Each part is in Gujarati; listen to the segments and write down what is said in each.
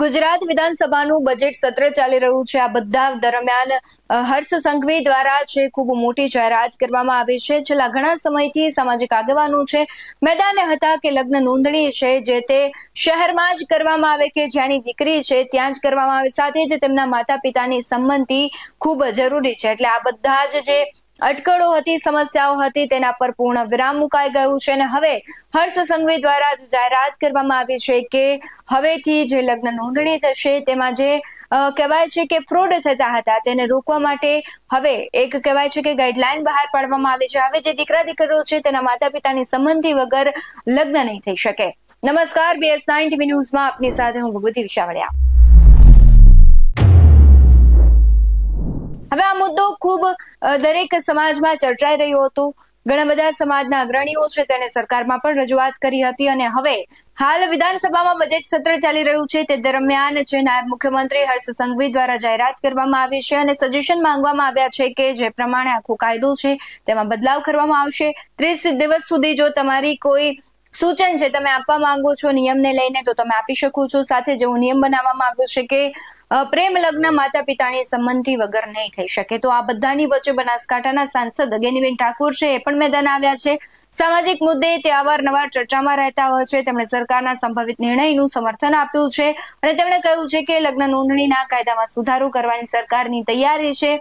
ગુજરાત વિધાનસભાનું બજેટ સત્ર ચાલી રહ્યું છે। આ બધા દરમિયાન હર્ષ સંઘવી દ્વારા છે ખૂબ મોટી જાહેરાત કરવામાં આવી છે। છેલ્લા ઘણા સમયથી સામાજિક આગેવાનો છે મેદાને હતા કે લગ્ન નોંધણી છે જે તે શહેરમાં જ કરવામાં આવે કે જ્યાંની દીકરી છે ત્યાં જ કરવામાં આવે, સાથે જ તેમના માતા પિતાની સંમતિ ખૂબ જરૂરી છે। એટલે આ બધા જે અટકળો હતી, સમસ્યાઓ હતી, તેના પર પૂર્ણ વિરામ મુકાઈ ગયું છે અને હવે હર્ષ સંઘવી દ્વારા જ જાહેરાત કરવામાં આવી છે કે હવેથી જે લગ્ન નોંધણી થશે તેમાં જે કહેવાય છે કે ફ્રોડ થતા હતા તેને રોકવા માટે હવે એક કહેવાય છે કે ગાઈડલાઈન બહાર પાડવામાં આવી છે। હવે જે દીકરા દીકરીઓ છે તેના માતા પિતાની સંમતિ વગર લગ્ન નહીં થઈ શકે। નમસ્કાર, BS9 TV ન્યૂઝમાં આપની સાથે હું ભગવતી વિશાવડિયા। હવે આ મુદ્દો ખૂબ દરેક સમાજમાં ચર્ચાઈ રહ્યો હતો। ઘણા બધા સમાજના અગ્રણીઓ છે તેને સરકારમાં પણ રજૂઆત કરી હતી અને હવે હાલ વિધાનસભામાં બજેટ સત્ર ચાલી રહ્યું છે તે દરમિયાન જે નાયબ મુખ્યમંત્રી હર્ષ સંઘવી દ્વારા જાહેરાત કરવામાં આવી છે અને સજેશન માંગવામાં આવ્યા છે કે જે પ્રમાણે આખો કાયદો છે તેમાં બદલાવ કરવામાં આવશે। 30 દિવસ સુધી જો તમારી કોઈ સૂચન છે તમે આપવા માંગો છો નિયમને લઈને તો તમે આપી શકો છો। સાથે જેવો નિયમ બનાવવામાં આવ્યો છે કે પ્રેમ લગ્ન માતા પિતાની સંમતિ વગર નહીં થઈ શકે। તો આ બધાની વચ્ચે બનાસકાંઠાના સાંસદ ગેનીબેન ઠાકોર છે એ પણ મેદાન આવ્યા છે। સામાજિક મુદ્દે તે અવારનવાર ચર્ચામાં રહેતા હોય છે। તેમણે સરકારના સંભવિત નિર્ણયનું સમર્થન આપ્યું છે અને તેમણે કહ્યું છે કે લગ્ન નોંધણીના કાયદામાં સુધારો કરવાની સરકારની તૈયારી છે,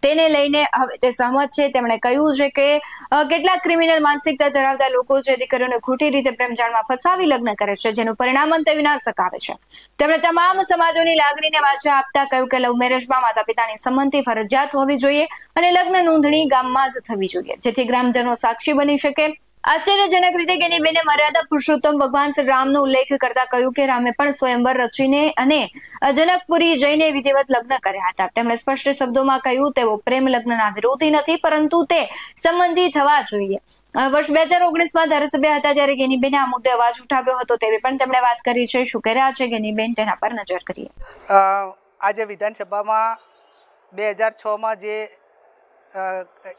તેને લઈને હવે તે સહમત છે। તેમણે કહ્યું છે કે કેટલાક ક્રિમિનલ માનસિકતા ધરાવતા લોકો જે દીકરીઓને ખોટી રીતે પ્રેમજાળમાં ફસાવી લગ્ન કરે છે જેનું પરિણામ અંતે વિનાશક આવે છે। તેમણે તમામ સમાજોની લાગણીને વાચા આપતા કહ્યું કે લવ મેરેજમાં માતા પિતાની સંમતિ ફરજિયાત હોવી જોઈએ અને લગ્ન નોંધણી ગામમાં જ થવી જોઈએ જેથી ગ્રામજનો સાક્ષી બની શકે। આશ્ચર્યજનક રીતે ગેનીબેને મર્યાદા પુરુષોત્તમ ભગવાન શ્રી રામનો ઉલ્લેખ કરતા કહ્યું કે રામે પણ સ્વયંવર રચીને અને જનકપુરી જઈને વિધિવત લગ્ન કર્યા હતા। તેમણે સ્પષ્ટ શબ્દોમાં કહ્યું તેઓ પ્રેમ લગ્નના વિરોધી નથી પરંતુ તે સંબંધી થવા જોઈએ। વર્ષ 2019માં ધારાસભ્ય હતા ત્યારે ગેનીબેને આ મુદ્દે અવાજ ઉઠાવ્યો હતો તેવી પણ તેમણે વાત કરી છે। શું કહી રહ્યા છે ગેનીબેન તેના પર નજર કરીએ। આજે વિધાનસભામાં 2006માં જે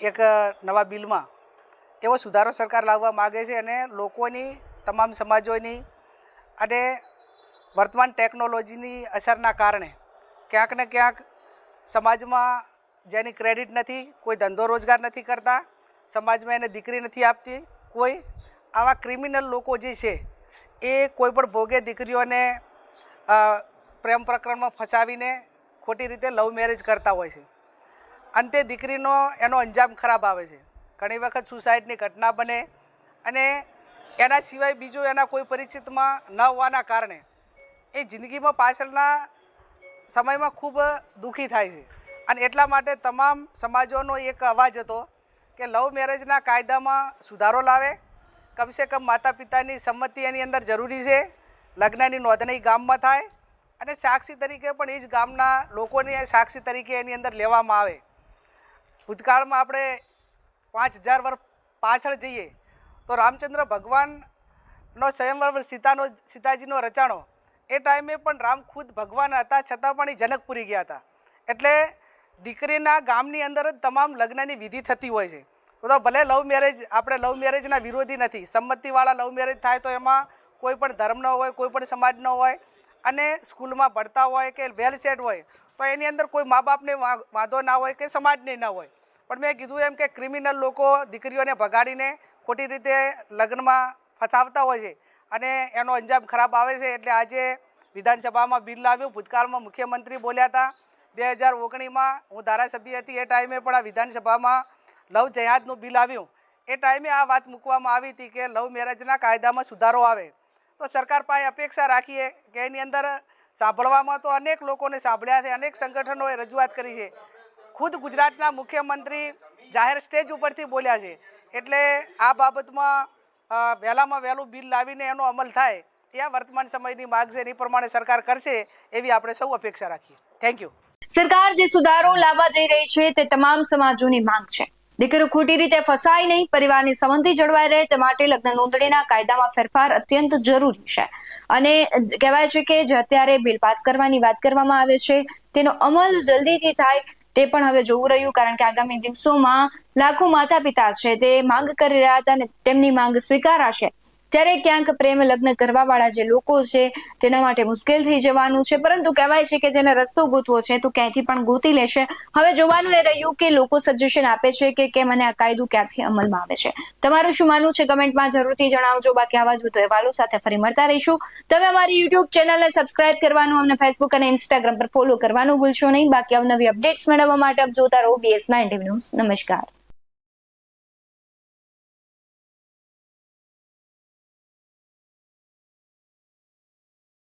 એક નવા બિલમાં એવો સુધારો સરકાર લાવવા માગે છે અને લોકોની તમામ સમાજોની અને વર્તમાન ટેકનોલોજીની અસરના કારણે ક્યાંક ને ક્યાંક સમાજમાં જેની ક્રેડિટ નથી, કોઈ ધંધો રોજગાર નથી કરતા, સમાજમાં એને દીકરી નથી આપતી, કોઈ આવા ક્રિમિનલ લોકો જે છે એ કોઈ પણ ભોગે દીકરીઓને પ્રેમ પ્રકરણમાં ફસાવીને ખોટી રીતે લવ મેરેજ કરતા હોય છે। અંતે દીકરીનો એનો અંજામ ખરાબ આવે છે। ઘણી વખત સુસાઇડની ઘટના બને અને એના સિવાય બીજું એના કોઈ પરિચિતમાં ન હોવાના કારણે એ જિંદગીમાં પાછળના સમયમાં ખૂબ દુઃખી થાય છે અને એટલા માટે તમામ સમાજોનો એક અવાજ હતો કે લવ મેરેજના કાયદામાં સુધારો લાવે, કમસે કમ માતા પિતાની સંમતિ એની અંદર જરૂરી છે, લગ્નની નોંધણી ગામમાં થાય અને સાક્ષી તરીકે પણ એ જ ગામના લોકોને સાક્ષી તરીકે એની અંદર લેવામાં આવે। ભૂતકાળમાં આપણે 5000 વર્ષ પાછળ જઈએ તો રામચંદ્ર ભગવાનનો સ્વયંવર સીતાજીનો રચાણો એ ટાઈમે પણ રામ ખુદ ભગવાન હતા છતાં પણ એ જનકપુરી ગયા હતા। એટલે દીકરીના ગામની અંદર જ તમામ લગ્નની વિધિ થતી હોય છે। તો ભલે લવ મેરેજ, આપણે લવ મેરેજના વિરોધી નથી, સંમતિવાળા લવ મેરેજ થાય તો એમાં કોઈ પણ ધર્મનો હોય, કોઈ પણ સમાજનો હોય અને સ્કૂલમાં ભણતા હોય કે વેલ સેટ હોય તો એની અંદર કોઈ મા બાપને વાંધો ના હોય કે સમાજને ના હોય। પણ મેં કીધું એમ કે ક્રિમિનલ લોકો દીકરીઓને ભગાડીને ખોટી રીતે લગ્નમાં ફસાવતા હોય છે અને એનો અંજામ ખરાબ આવે છે। એટલે આજે વિધાનસભામાં બિલ લાવ્યું। ભૂતકાળમાં મુખ્યમંત્રી બોલ્યા હતા, 2019માં હું ધારાસભ્ય હતી એ ટાઈમે પણ આ વિધાનસભામાં લવ જહાદનું બિલ આવ્યું એ ટાઈમે આ વાત મૂકવામાં આવી હતી કે લવ મેરેજના કાયદામાં સુધારો આવે। તો સરકાર પાસે અપેક્ષા રાખીએ કે એની અંદર સાંભળવામાં તો અનેક લોકોને સાંભળ્યા છે, અનેક સંગઠનોએ રજૂઆત કરી છે, ખુદ ગુજરાતના મુખ્યમંત્રી જાહેર સ્ટેજ ઉપરથી બોલ્યા છે। એટલે આ બાબતમાં વહેલામાં વહેલું બિલ લાવીને એનો અમલ થાય એ આ વર્તમાન સમયની માગ છે, એ પ્રમાણે સરકાર કરશે એવી આપણે સૌ અપેક્ષા રાખીએ। Thank you. સરકાર જે સુધારો લાવવા જઈ રહી છે તે તમામ સમાજોની માંગ છે। દીકરીઓ ખોટી રીતે ફસાય નહીં, પરિવારની સંમતિ જળવાઈ રહે તે માટે લગ્ન નોંધણીના કાયદામાં ફેરફાર અત્યંત જરૂરી છે અને કહેવાય છે કે જે અત્યારે બિલ પાસ કરવાની વાત કરવામાં આવે છે તેનો અમલ જલ્દીથી થાય તે પણ હવે જોવું રહ્યું, કારણ કે આગામી દિવસોમાં લાખો માતા પિતા છે તે માંગ કરી રહ્યા હતા અને તેમની માંગ સ્વીકારાશે ત્યારે ક્યાંક પ્રેમ લગ્ન કરવાવાળા જે લોકો છે તેના માટે મુશ્કેલ થઈ જવાનું છે. પરંતુ કહેવાય છે કે જેને રસ્તો ગોતવો છે તો ક્યાંયથી પણ ગોતી લેશે. હવે જોવાનું એ રહ્યું કે લોકો સજેશન આપે છે કે કેમ અને આ કાયદો ક્યાંથી અમલમાં આવે છે. તમારું શું માનવું છે કમેન્ટમાં જરૂરથી જણાવજો. બાકી આવા જ વધુ અહેવાલો સાથે ફરી મળતા રહીશું. તમે અમારી યુટ્યુબ ચેનલને સબસ્ક્રાઇબ કરવાનું, અમને ફેસબુક અને ઇન્સ્ટાગ્રામ પર ફોલો કરવાનું ભૂલશો નહીં. બાકી અવનવી અપડેટ્સ મેળવવા માટે આપ જોતા રહો BS9 ન્યૂઝ. નમસ્કાર.